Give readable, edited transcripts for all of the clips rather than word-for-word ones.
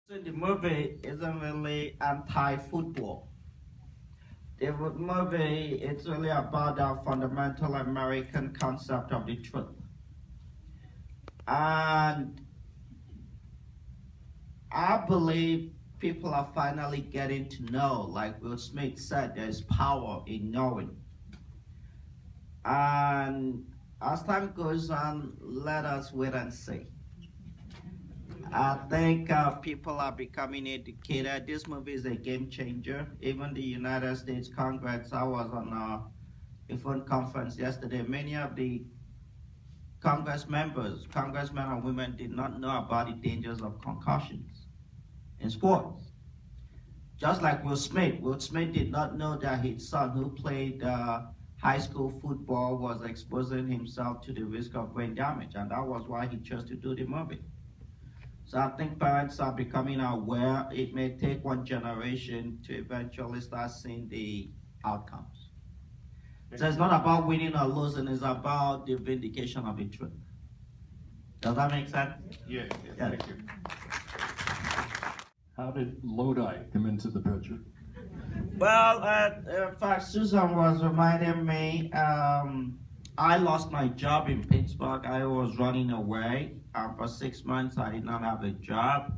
So the movie isn't really anti-football. The movie is really about the fundamental American concept of the truth. And I believe people are finally getting to know, like Will Smith said, there's power in knowing. And as time goes on, let us wait and see. I think people are becoming educated. This movie is a game changer. Even the United States Congress, I was on a phone conference yesterday. Many of the congressmen and women did not know about the dangers of concussions in sports. Just like Will Smith did not know that his son, who played high school football, was exposing himself to the risk of brain damage, and that was why he chose to do the movie. So I think parents are becoming aware. It may take one generation to eventually start seeing the outcomes. So it's not about winning or losing, it's about the vindication of the truth. Does that make sense? Yeah. Thank you. How did Lodi come into the picture? Well, in fact, Susan was reminding me, I lost my job in Pittsburgh. I was running away. For 6 months, I did not have a job.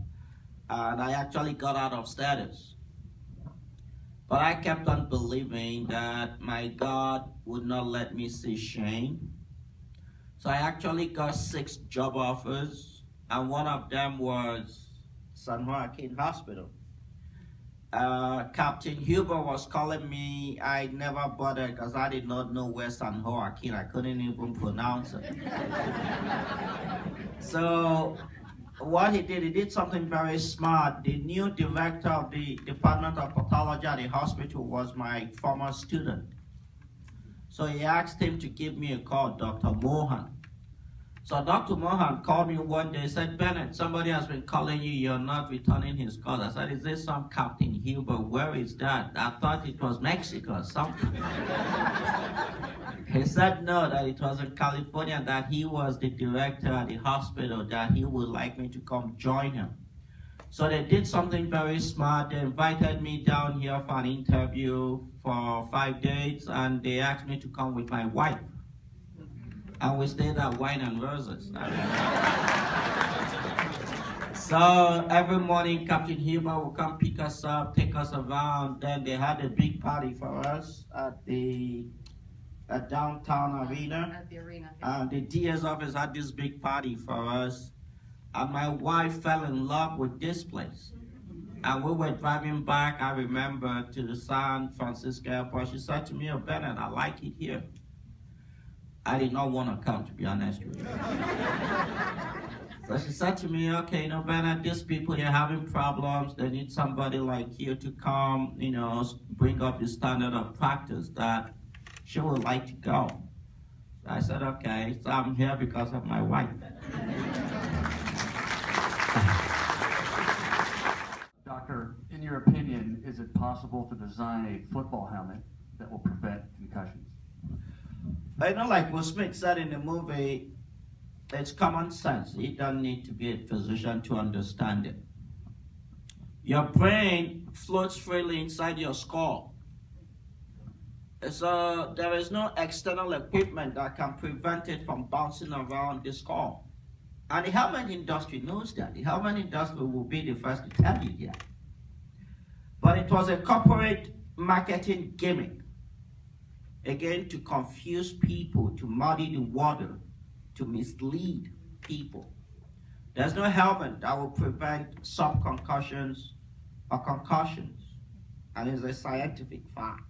And I actually got out of status. But I kept on believing that my God would not let me see shame. So I actually got 6 job offers, and one of them was San Joaquin Hospital. Captain Huber was calling me. I never bothered because I did not know where San Joaquin. I couldn't even pronounce it. So what he did something very smart. The new director of the Department of Pathology at the hospital was my former student. So he asked him to give me a call, Dr. Mohan. So Dr. Mohan called me one day and said, Bennet, somebody has been calling you, you're not returning his call. I said, is this some Captain Huber? Where is that? I thought it was Mexico or something. He said no, that it was in California, that he was the director at the hospital, that he would like me to come join him. So they did something very smart. They invited me down here for an interview for 5 days, and they asked me to come with my wife. And we stayed at Wine and Roses. So every morning, Captain Huber would come pick us up, take us around. Then they had a big party for us at the downtown arena. At the arena. The DA's office had this big party for us. And my wife fell in love with this place. And we were driving back, I remember, to the San Francisco airport. She said to me, oh, Bennett, I like it here. I did not want to come, to be honest with you. So she said to me, okay, Bennett, these people, they're having problems. They need somebody like you to come, bring up the standard of practice that she would like to go. So I said, okay, so I'm here because of my wife. Doctor, in your opinion, is it possible to design a football helmet that will prevent concussions? Like Will Smith said in the movie, it's common sense. You don't need to be a physician to understand it. Your brain floats freely inside your skull. So there is no external equipment that can prevent it from bouncing around the skull. And the helmet industry knows that. The helmet industry will be the first to tell you that. But it was a corporate marketing gimmick. Again, to confuse people, to muddy the water, to mislead people. There's no helmet that will prevent subconcussions or concussions, and it's a scientific fact.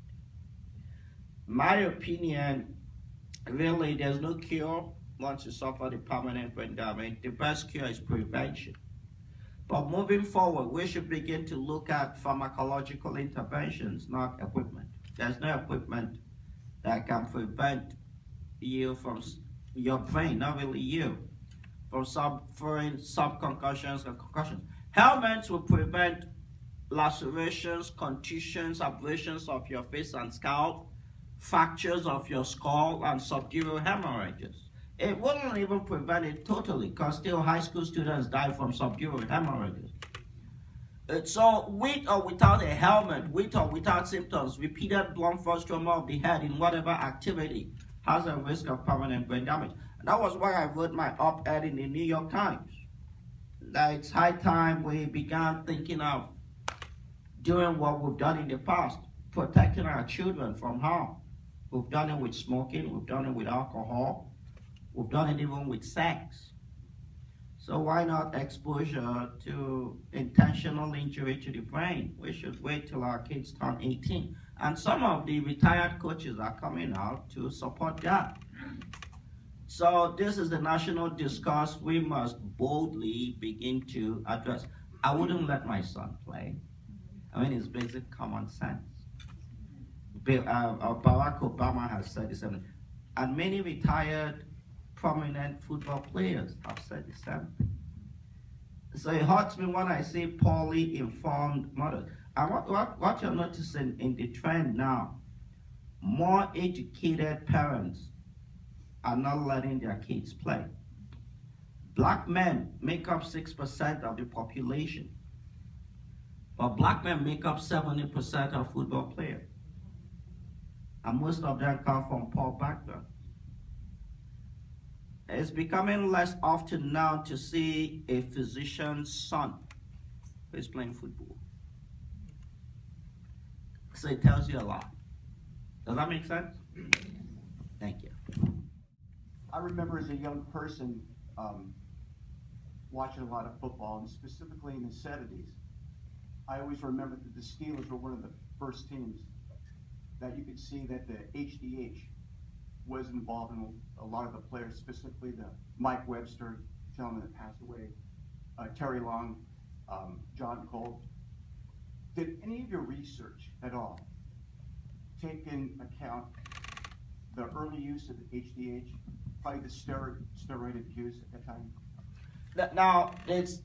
My opinion, really, there's no cure once you suffer the permanent brain damage. The best cure is prevention. But moving forward, we should begin to look at pharmacological interventions, not equipment. There's no equipment that can prevent you from your brain, not really you, from suffering subconcussions and concussions. Helmets will prevent lacerations, contusions, abrasions of your face and scalp, fractures of your skull, and subdural hemorrhages. It wouldn't even prevent it totally, because still high school students die from subdural hemorrhages. So with or without a helmet, with or without symptoms, repeated blunt force trauma of the head in whatever activity has a risk of permanent brain damage. And that was why I wrote my op-ed in the New York Times. That it's high time we began thinking of doing what we've done in the past, protecting our children from harm. We've done it with smoking, we've done it with alcohol, we've done it even with sex. So why not exposure to intentional injury to the brain? We should wait till our kids turn 18. And some of the retired coaches are coming out to support that. So this is the national discourse we must boldly begin to address. I wouldn't let my son play. I mean, it's basic common sense. Barack Obama has said the same. And many retired prominent football players have said the same thing. So it hurts me when I see poorly informed mothers. And what you're noticing in the trend now, more educated parents are not letting their kids play. Black men make up 6% of the population, but black men make up 70% of football players. And most of them come from poor backgrounds. It's becoming less often now to see a physician's son who is playing football. So it tells you a lot. Does that make sense? Thank you. I remember as a young person watching a lot of football, and specifically in the 70s. I always remember that the Steelers were one of the first teams that you could see that the HDH was involved in a lot of the players, specifically the Mike Webster, gentleman that passed away, Terry Long, John Cole. Did any of your research at all take in account the early use of the HDH, probably the steroid use at that time? Now, it's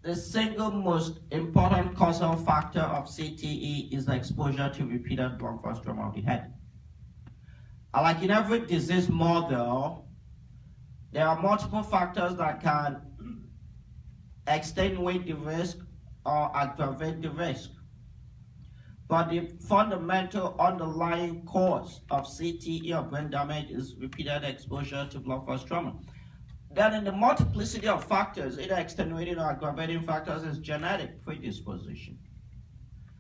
the single most important causal factor of CTE is the exposure to repeated blunt force trauma of the head. Like in every disease model, there are multiple factors that can extenuate the risk or aggravate the risk. But the fundamental underlying cause of CTE or brain damage is repeated exposure to blunt force trauma. Then in the multiplicity of factors, either extenuating or aggravating factors, is genetic predisposition.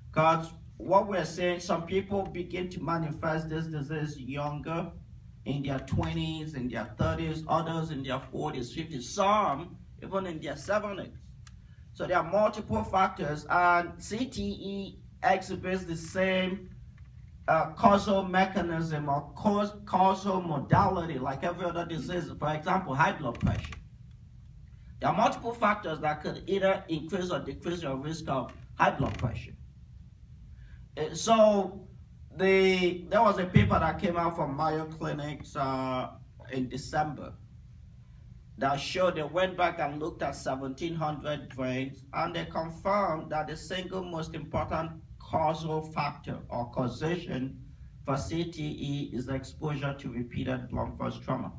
Because what we're saying, some people begin to manifest this disease younger, in their 20s, in their 30s, others in their 40s, 50s, some even in their 70s. So there are multiple factors, and CTE exhibits the same causal mechanism or causal modality like every other disease. For example, high blood pressure. There are multiple factors that could either increase or decrease your risk of high blood pressure. So there was a paper that came out from Mayo Clinics in December that showed they went back and looked at 1,700 brains, and they confirmed that the single most important causal factor or causation for CTE is exposure to repeated blunt force trauma.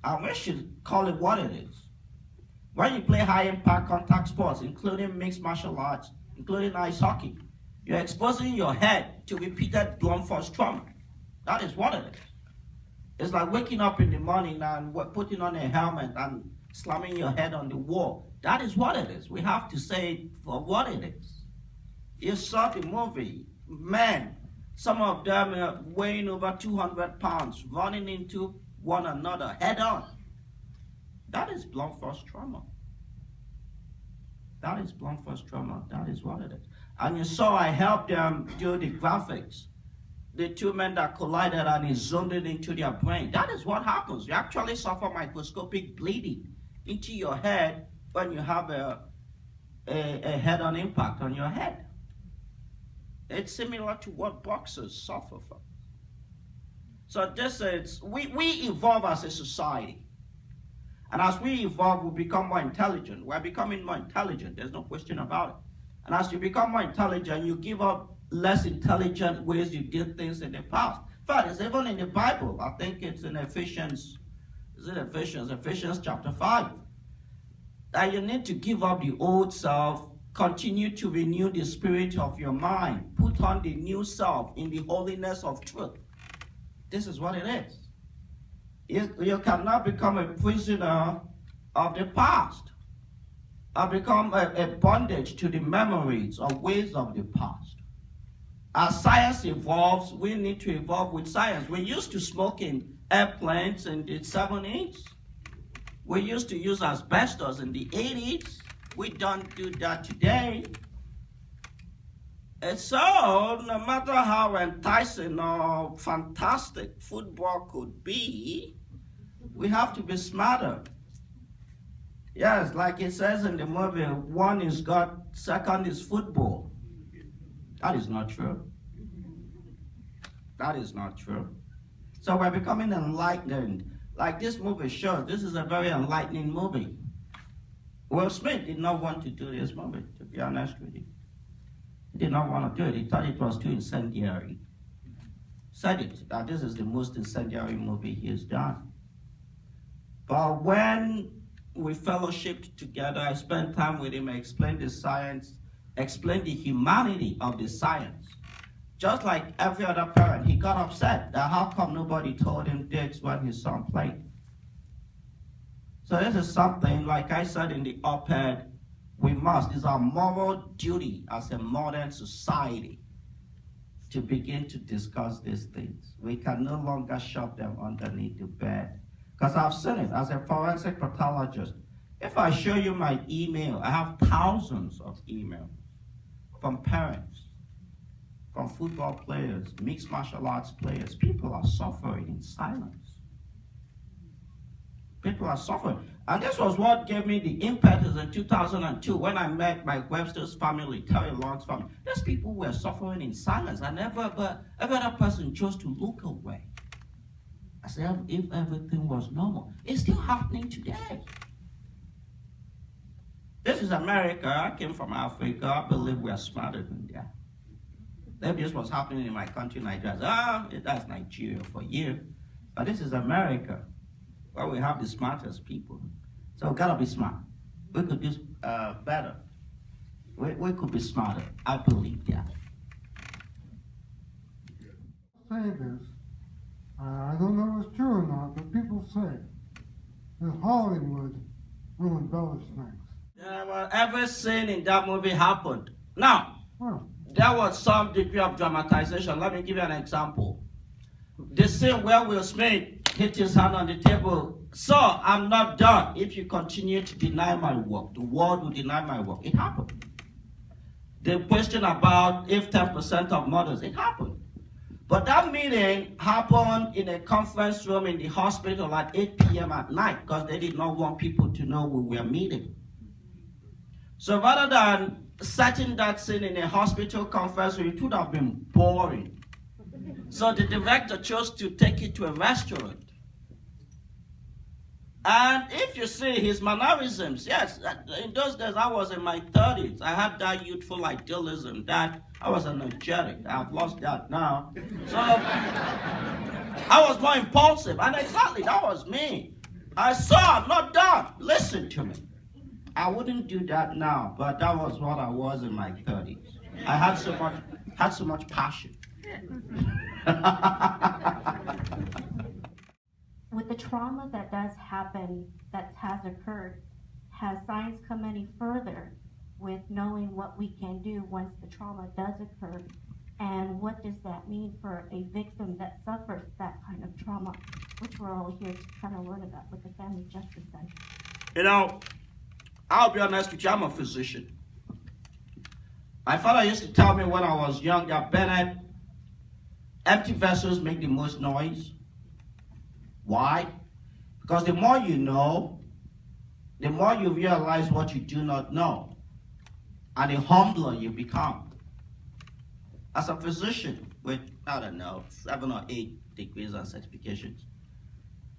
And we should call it what it is. When you play high-impact contact sports, including mixed martial arts, including ice hockey, you're exposing your head to repeated blunt force trauma. That is what it is. It's like waking up in the morning and putting on a helmet and slamming your head on the wall. That is what it is. We have to say it for what it is. You saw the movie, men, some of them weighing over 200 pounds, running into one another head on. That is blunt force trauma. That is blunt force trauma. That is what it is. And you saw I helped them do the graphics. The two men that collided and it zoomed it into their brain. That is what happens. You actually suffer microscopic bleeding into your head when you have a head-on impact on your head. It's similar to what boxers suffer from. So this is, we evolve as a society. And as we evolve, we become more intelligent. We're becoming more intelligent. There's no question about it. And as you become more intelligent, you give up less intelligent ways you did things in the past. In fact, it's even in the Bible. I think it's in Ephesians chapter 5. That you need to give up the old self, Continue to renew the spirit of your mind. Put on the new self in the holiness of truth. This is what it is. You cannot become a prisoner of the past or become a bondage to the memories or ways of the past. As science evolves, we need to evolve with science. We used to smoke in airplanes in the 70s. We used to use asbestos in the 80s. We don't do that today. And so, no matter how enticing or fantastic football could be, we have to be smarter. Yes, like it says in the movie, one is God, second is football. That is not true. That is not true. So we're becoming enlightened. Like this movie shows, this is a very enlightening movie. Will Smith did not want to do this movie, to be honest with you. He did not want to do it. He thought it was too incendiary. Said it, that this is the most incendiary movie he has done. But when we fellowshipped together, I spent time with him, I explained the science, explained the humanity of the science. Just like every other parent, he got upset that how come nobody told him this when his son played. So this is something, like I said in the op-ed, it's our moral duty as a modern society to begin to discuss these things. We can no longer shove them underneath the bed. Because I've seen it as a forensic pathologist. If I show you my email, I have thousands of emails from parents, from football players, mixed martial arts players. People are suffering in silence. People are suffering. And this was what gave me the impetus in 2002 when I met my Webster's family, Terry Long's family. These people were suffering in silence, and every other person chose to look away. As if everything was normal. It's still happening today. This is America. I came from Africa. I believe we are smarter than that. If this was happening in my country, Nigeria, that's Nigeria for you. But this is America, where we have the smartest people. So we gotta be smart. We could do better. We could be smarter. I believe that. Say this. I don't know if it's true or not, but people say that Hollywood will embellish things. Yeah, well, every scene in that movie happened. Now, there was some degree of dramatization. Let me give you an example. The scene where Will Smith hit his hand on the table. So, I'm not done. If you continue to deny my work, the world will deny my work. It happened. The question about if 10% of mothers, it happened. But that meeting happened in a conference room in the hospital at 8 p.m. at night because they did not want people to know we were meeting. So rather than setting that scene in a hospital conference room, it would have been boring. So the director chose to take it to a restaurant. And if you see his mannerisms, yes, in those days I was in my 30s. I had that youthful idealism that I was energetic. I've lost that now. So I was more impulsive. And exactly, that was me. I saw, I'm not done. Listen to me. I wouldn't do that now, but that was what I was in my 30s. I had so much passion. With the trauma that does happen, that has occurred, has science come any further with knowing what we can do once the trauma does occur? And what does that mean for a victim that suffers that kind of trauma, which we're all here to kind of learn about with the Family Justice Center? You know, I'll be honest with you, I'm a physician. My father used to tell me when I was young that, Bennet, empty vessels make the most noise. Why? Because the more you know, the more you realize what you do not know, and the humbler you become. As a physician with, 7 or 8 degrees and certifications,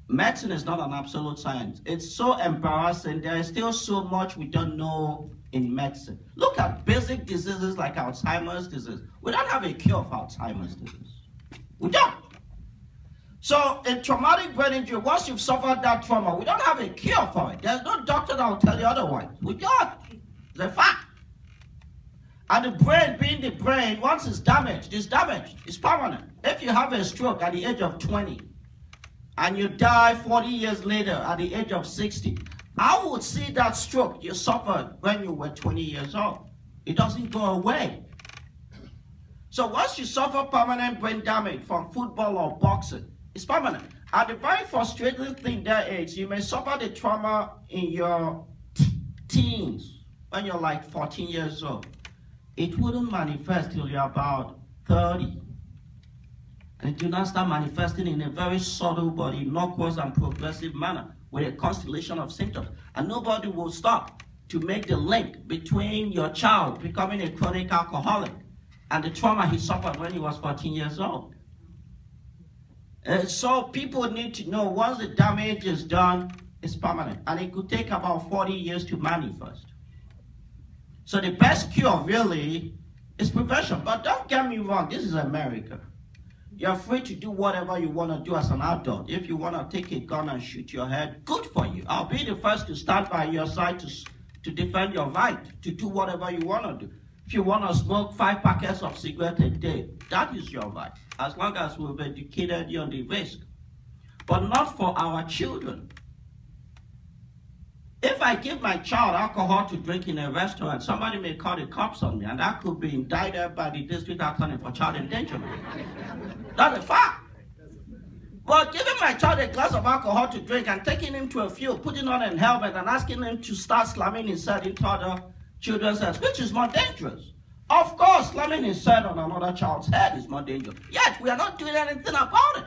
medicine is not an absolute science. It's so embarrassing. There is still so much we don't know in medicine. Look at basic diseases like Alzheimer's disease. We don't have a cure for Alzheimer's disease. We don't. So in traumatic brain injury, once you've suffered that trauma, we don't have a cure for it. There's no doctor that will tell you otherwise. We don't. It's a fact. And the brain, being the brain, once it's damaged, it's permanent. If you have a stroke at the age of 20, and you die 40 years later at the age of 60, I would see that stroke you suffered when you were 20 years old. It doesn't go away. So once you suffer permanent brain damage from football or boxing, it's permanent. And the very frustrating thing there is you may suffer the trauma in your teens, when you're like 14 years old. It wouldn't manifest till you're about 30. And it do not start manifesting in a very subtle but innocuous and progressive manner with a constellation of symptoms. And nobody will stop to make the link between your child becoming a chronic alcoholic and the trauma he suffered when he was 14 years old. So people need to know once the damage is done, it's permanent. And it could take about 40 years to manifest. So the best cure really is prevention. But don't get me wrong, this is America. You're free to do whatever you want to do as an adult. If you want to take a gun and shoot your head, good for you. I'll be the first to stand by your side to defend your right to do whatever you want to do. If you want to smoke 5 packets of cigarettes a day, that is your right, as long as we've educated you on the risk. But not for our children. If I give my child alcohol to drink in a restaurant, somebody may call the cops on me, and that could be indicted by the district attorney for child endangerment. That's a fact. But giving my child a glass of alcohol to drink and taking him to a field, putting on a helmet and asking him to start slamming his head into other children's heads, which is more dangerous. Of course, slamming his head on another child's head is more dangerous. Yet, we are not doing anything about it.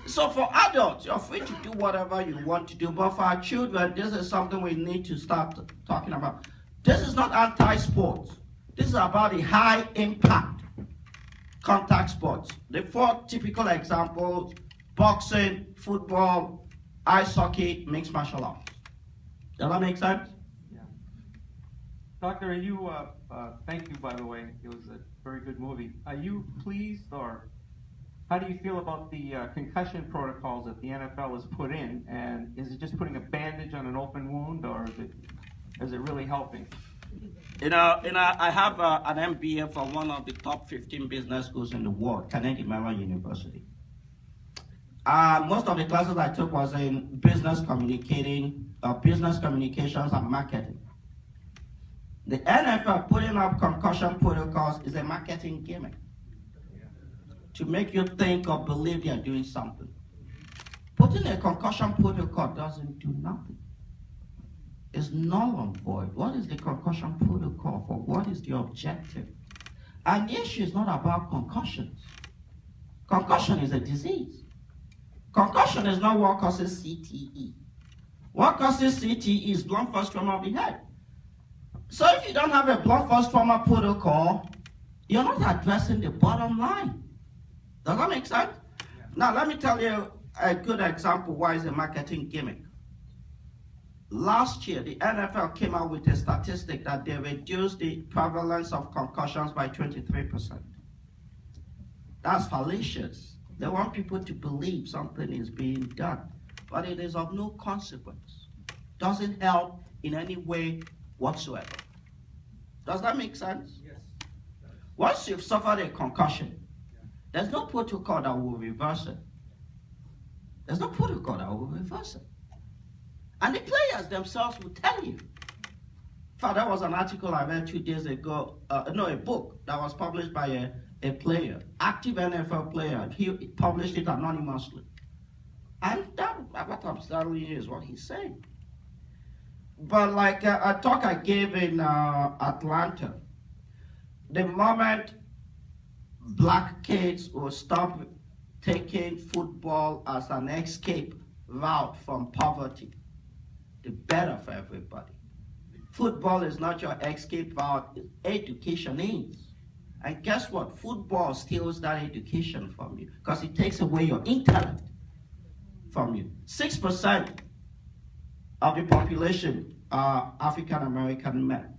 So for adults, you're free to do whatever you want to do, but for our children, this is something we need to start talking about. This is not anti-sports. This is about the high-impact contact sports. The 4 typical examples: boxing, football, ice hockey, mixed martial arts. Does that make sense? Yeah. Doctor, are you, thank you, by the way. It was a very good movie. Are you pleased, or how do you feel about the concussion protocols that the NFL has put in? And is it just putting a bandage on an open wound, or is it really helping? I have an MBA from one of the top 15 business schools in the world, Carnegie Mellon University. Most of the classes I took was in business communications and marketing. The NFL putting up concussion protocols is a marketing gimmick to make you think or believe you're doing something. Putting a concussion protocol doesn't do nothing. It's null and void. What is the concussion protocol for? What is the objective? And the issue is not about concussions. Concussion is a disease. Concussion is not what causes CTE. What causes CTE is blunt force trauma of the head. So if you don't have a blunt force trauma protocol, you're not addressing the bottom line. Does that make sense? Yeah. Now let me tell you a good example why it's a marketing gimmick. Last year, the NFL came out with a statistic that they reduced the prevalence of concussions by 23%. That's fallacious. They want people to believe something is being done, but it is of no consequence. Doesn't help in any way whatsoever. Does that make sense? Yes. Once you've suffered a concussion, there's no protocol that will reverse it. There's no protocol that will reverse it. And the players themselves will tell you. In fact, there was an article I read 2 days ago, a book that was published by a player, active NFL player. He published it anonymously. And what I'm telling you is what he's saying. But like a talk I gave in Atlanta, the moment black kids will stop taking football as an escape route from poverty, the better for everybody. Football is not your escape route, education is. And guess what? Football steals that education from you because it takes away your intellect from you. 6% of the population are African-American men.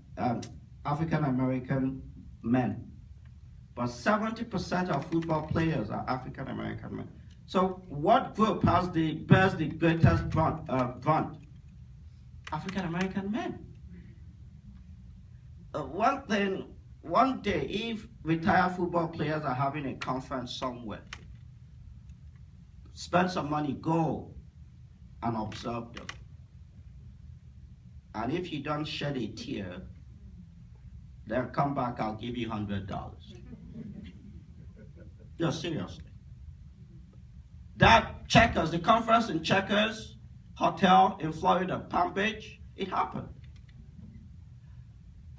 But 70% of football players are African-American men. So what group bears the greatest brunt? African-American men. one day, if retired football players are having a conference somewhere, spend some money, go and observe them. And if you don't shed a tear, then come back, I'll give you $100. No, seriously. That Checkers, the conference in Checkers Hotel in Florida, Palm Beach, it happened.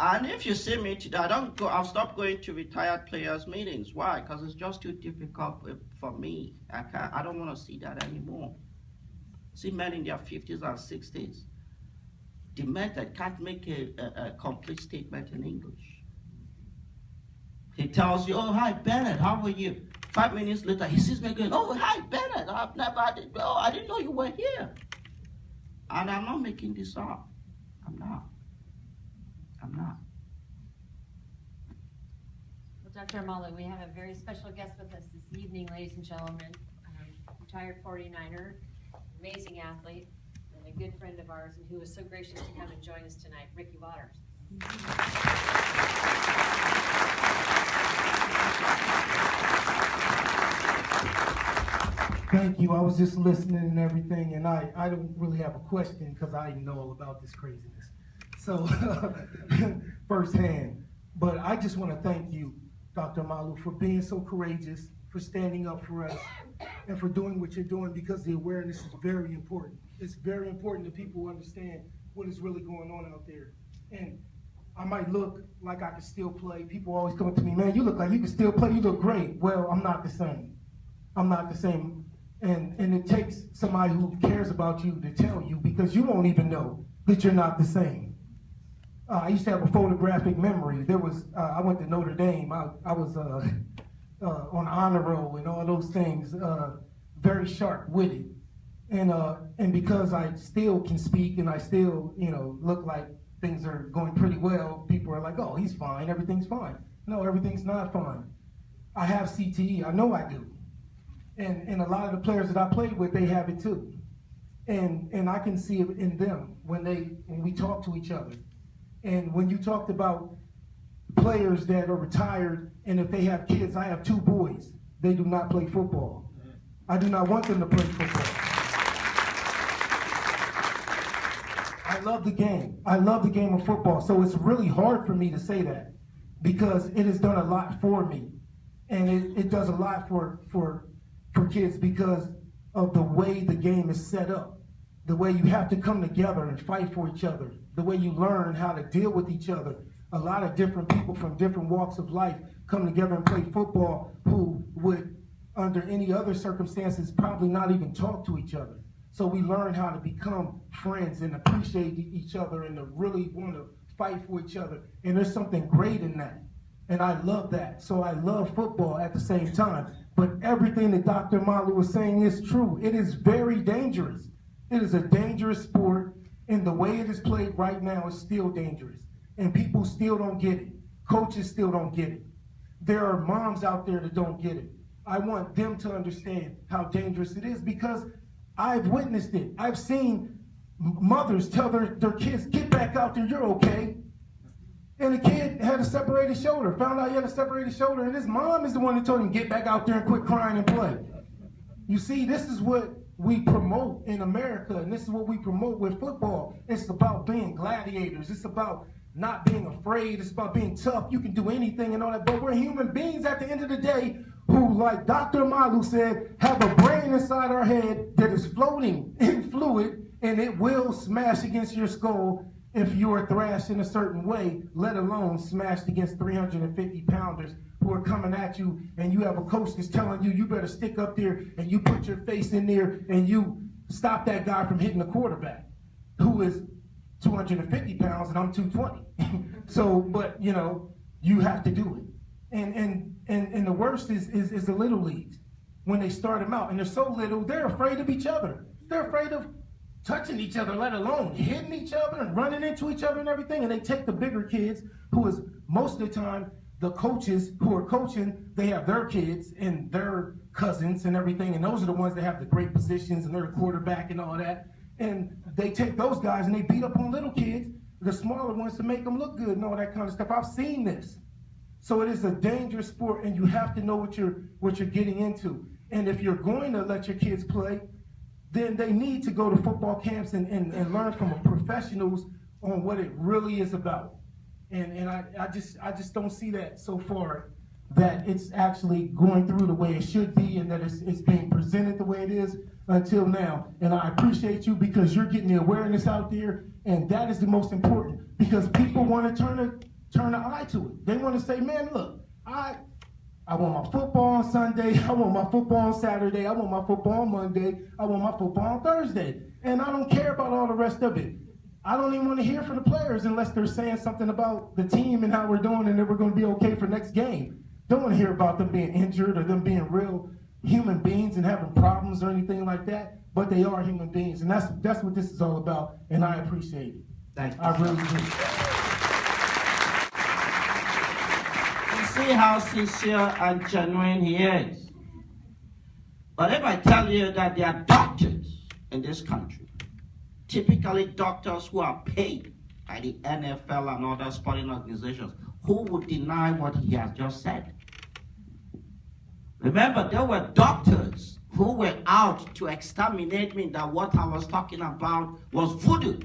And if you see me today, I've stopped going to retired players' meetings. Why? Because it's just too difficult for me. I don't want to see that anymore. See men in their 50s and 60s, demented, can't make a complete statement in English. He tells you, oh, hi, Bennet, how are you? 5 minutes later, he sees me going, oh, hi, Bennet, I didn't know you were here. And I'm not making this up. I'm not. Well, Dr. Omalu, we have a very special guest with us this evening, ladies and gentlemen. Retired 49er, amazing athlete, and a good friend of ours, and who was so gracious to come and join us tonight, Ricky Waters. Thank you. I was just listening and everything, and I don't really have a question because I know all about this craziness. So, firsthand. But I just want to thank you, Dr. Omalu, for being so courageous, for standing up for us, and for doing what you're doing, because the awareness is very important. It's very important that people understand what is really going on out there. And I might look like I can still play. People always come up to me, man, you look like you can still play. You look great. Well, I'm not the same. I'm not the same. And it takes somebody who cares about you to tell you, because you won't even know that you're not the same. I used to have a photographic memory. I went to Notre Dame. I was on honor roll and all those things, very sharp-witted. And because I still can speak and I still, look like things are going pretty well, people are like, oh, he's fine, everything's fine. No, everything's not fine. I have CTE, I know I do. And a lot of the players that I played with, they have it too. And I can see it in them when we talk to each other. And when you talked about players that are retired, and if they have kids, I have 2 boys. They do not play football. I do not want them to play football. I love the game. I love the game of football. So it's really hard for me to say that, because it has done a lot for me. And it does a lot for kids because of the way the game is set up, the way you have to come together and fight for each other, the way you learn how to deal with each other. A lot of different people from different walks of life come together and play football who would, under any other circumstances, probably not even talk to each other. So we learn how to become friends and appreciate each other and to really want to fight for each other. And there's something great in that. And I love that. So I love football at the same time. But everything that Dr. Omalu was saying is true. It is very dangerous. It is a dangerous sport, and the way it is played right now is still dangerous. And people still don't get it. Coaches still don't get it. There are moms out there that don't get it. I want them to understand how dangerous it is, because I've witnessed it. I've seen mothers tell their kids, get back out there, you're okay. And the kid had a separated shoulder, found out he had a separated shoulder, and his mom is the one that told him, get back out there and quit crying and play. You see, this is what we promote in America, and this is what we promote with football. It's about being gladiators. It's about not being afraid. It's about being tough. You can do anything and all that, but we're human beings at the end of the day who, like Dr. Omalu said, have a brain inside our head that is floating in fluid, and it will smash against your skull if you are thrashed in a certain way, let alone smashed against 350-pounders who are coming at you, and you have a coach that's telling you, you better stick up there, and you put your face in there, and you stop that guy from hitting the quarterback, who is 250 pounds, and I'm 220. So, but, you have to do it. And the worst is the little leagues. When they start them out, and they're so little, they're afraid of each other. They're afraid of touching each other, let alone hitting each other and running into each other and everything. And they take the bigger kids, who is most of the time the coaches who are coaching, they have their kids and their cousins and everything, and those are the ones that have the great positions and they're the quarterback and all that. And they take those guys and they beat up on little kids the smaller ones to make them look good and all that kind of stuff. I've seen this. So it is a dangerous sport, and you have to know what you're getting into. And if you're going to let your kids play, then they need to go to football camps and learn from professionals on what it really is about. And I just don't see that so far, that it's actually going through the way it should be, and that it's being presented the way it is until now. And I appreciate you, because you're getting the awareness out there, and that is the most important, because people want to turn an eye to it. They want to say, man, look, I want my football on Sunday, I want my football on Saturday, I want my football on Monday, I want my football on Thursday. And I don't care about all the rest of it. I don't even want to hear from the players unless they're saying something about the team and how we're doing and that we're going to be okay for next game. Don't want to hear about them being injured or them being real human beings and having problems or anything like that. But they are human beings, and that's what this is all about, and I appreciate it. Thank you. I really do. You see how sincere and genuine he is. But if I tell you that there are doctors in this country, typically doctors who are paid by the NFL and other sporting organizations, who would deny what he has just said? Remember, there were doctors who were out to exterminate me, that what I was talking about was voodoo.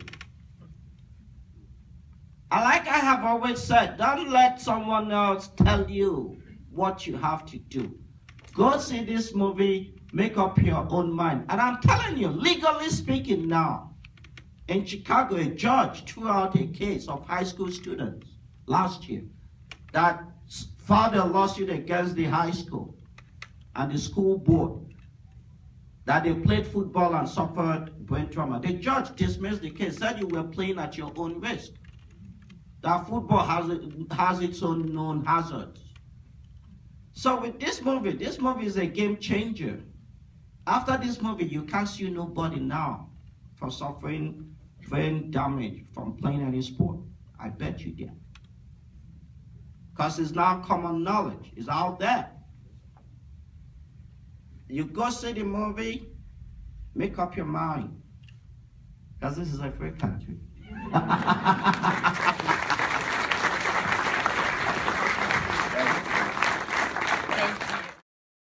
And like I have always said, don't let someone else tell you what you have to do. Go see this movie, make up your own mind. And I'm telling you, legally speaking now, in Chicago, a judge threw out a case of high school students last year that filed a lawsuit against the high school and the school board, that they played football and suffered brain trauma. The judge dismissed the case, said you were playing at your own risk. That football has its own known hazards. So with this movie is a game changer. After this movie, you can't sue nobody now for suffering brain damage from playing any sport. I bet you did. Because it's now common knowledge. It's out there. You go see the movie, make up your mind. Because this is a free country.